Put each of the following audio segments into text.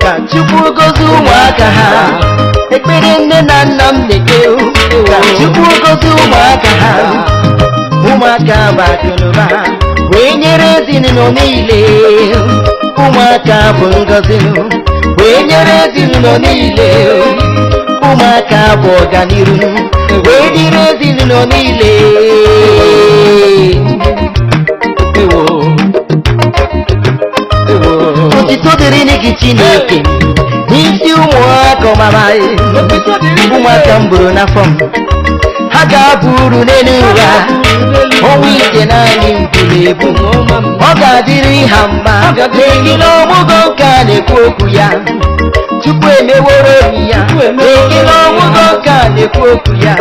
Ka Chukwu gozie ụmụaka ha, ekpere nne na nna m na-ekpe ka Chukwu gozie ụmụaka ha, ụmụaka bụ akụnụba wee nyere ezinụlọ niile, ụmụaka bụ ngọzi wee nyere ezinụlọ niile, ụmụaka bụ ọganiru wee nyere ezinụlọ niile. Otito dịrị gị Chineke n'isi ụmụaka ọmara, ụmụaka m buru n'afọ m, ha ga-abụ uru n'elu ụwa, ọnwa ite naanị mburu ebu, ọ ga-adịrị ha mma n'ihi na ọmụgwọ nke a na-ekwu okwu ya, Chukwu emeworo obi ya, n'ihi na ọmụgwọ nke a na-ekwu okwu ya,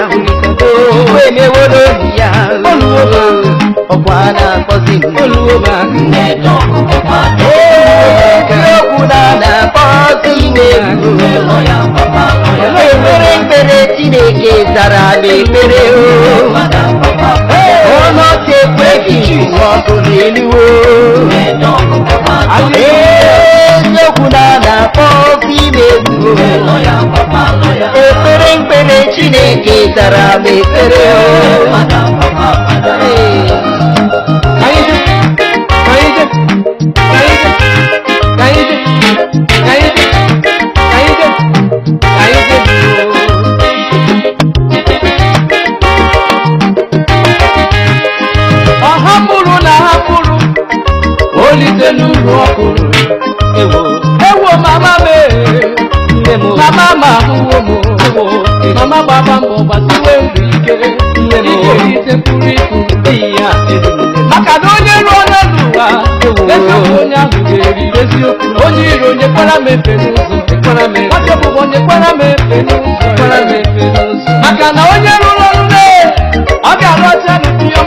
Chukwu emeworo obi ya, ọkwa a na-akpọzi okwu na na-akpọzi n'egwu. Ekpere ekpere Chineke zara n'ekpere, ọnọdụ ekweghị ọkụ n'eluwo, eziokwu na na-akpọzi n'egwu. Ekpere ekpere Chineke zara n'ekpere. Mama baba mbọ gbasiwe ndụ ike, ike mkpụrụ ikwu ya maka na onye ruo n'ụwa eziokwu onye ahụ ga-eri eziokwu. Onye iro onye kwara m efe n'ụzọ, nwata ọbụbọ onye kwara m efe n'ụzọ, maka na onye rụrụ ọrụ ọ ga-arụcha n'ụyọ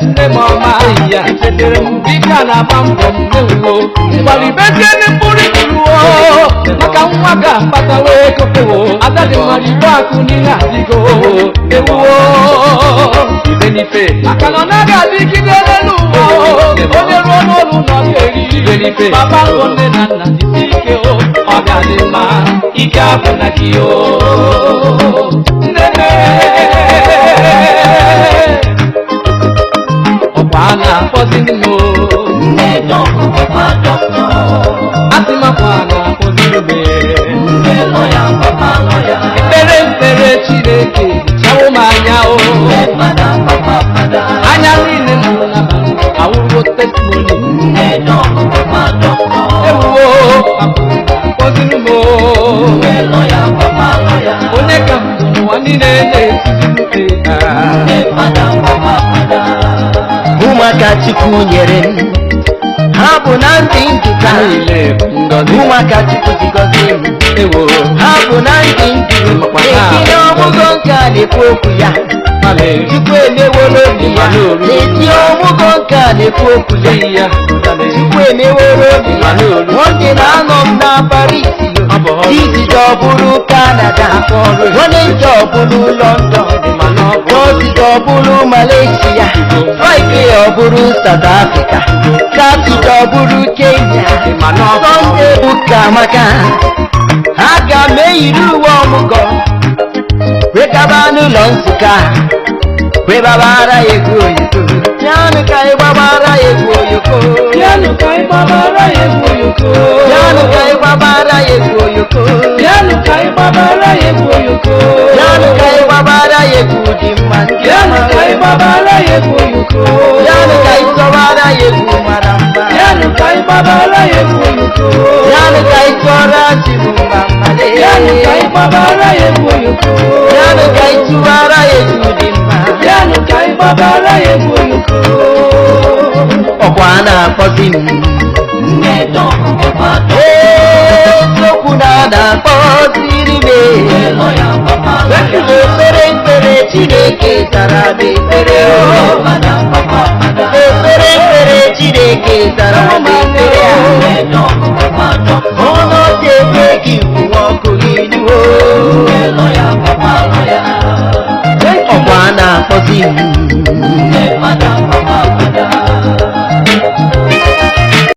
nne m ọma ya chetere m ike a na-agba mbọ mgbe mgbalibezie mkpụrụ ikwu maka nwa ga-akpatawa ego, agadi mmadụ igbo akụ n'ihe adịgo ewuo ibenife, maka na ọ naghị adịgide n'elu ụwa, onye ruo n'ọnụ na ọ ga-eri ibenife. Papa bụ nne na nna jisi ike, ọ ga-adị mma, ike abụ na gị nne ọkwa a na-akpọzi m asị makwa a na-akpọzi ekpere ekpere Chineke chawo m anya anya niile m n'abalị awụwo testimoni ewuwo akpọziri m onye ka m n'ụwa niile na-etizi ụmụaka Chukwu nyere m, ha bụ na ndị nkịta, ụmụaka Chukwu zigozi m, ha bụ na ndị ndụ, ekiri ọmụgwọ nke a na-ekwu okwu ya, Chukwu emeworo obi ya, n'eti ọmụgwọ nke a na-ekwu okwu ya, Chukwu emeworo obi ya. Nwoke na-anọ m na Paris, izizi ọ bụrụ Canada, onye nke ọ bụrụ London, Thursday ọ bụrụ Malaysia, Friday ọ bụrụ South Africa, Saturday ọ bụrụ Kenya, Sunday bụ Kamaka. Aga m eyiri uwe ọmụgwọ wee gaba n'ụlọ nzukọ wee gbabara ya egwu oyoko, yanụ ka ị gbabara ya egwu oyoko, yanụ ka ị gbabara ya egwu oyoko, yanụ ka ị gbabara ya egwu oyoko, yanụ ka ị gbabara ya egwu oyoko, yanụ ka ị gbabara ya egwu dị mma, yanụ ka ị gbabara ya egwu oyoko, yanụ ka ị sọbara ya egwu mara mma, yanụ ka ị gbabara ya egwu oyoko, yanụ ka ị sọrọ chi bụ mma mmadụ, yanụ ka ị gbabara ya egwu oyoko, yanụ ka ị tụbara ya egwu dị mma, yanụ ka ị gbabara ya egwu oyoko. Ọkwa a na-akpọzi m eziokwu na a na-akpọziri m ekpere ekpere Chineke zara m ekpere, Chineke zara ekpere a. Ọnụ tebe gị nwa ọkụ n'ilu o. Ọkwa na-akpọzi m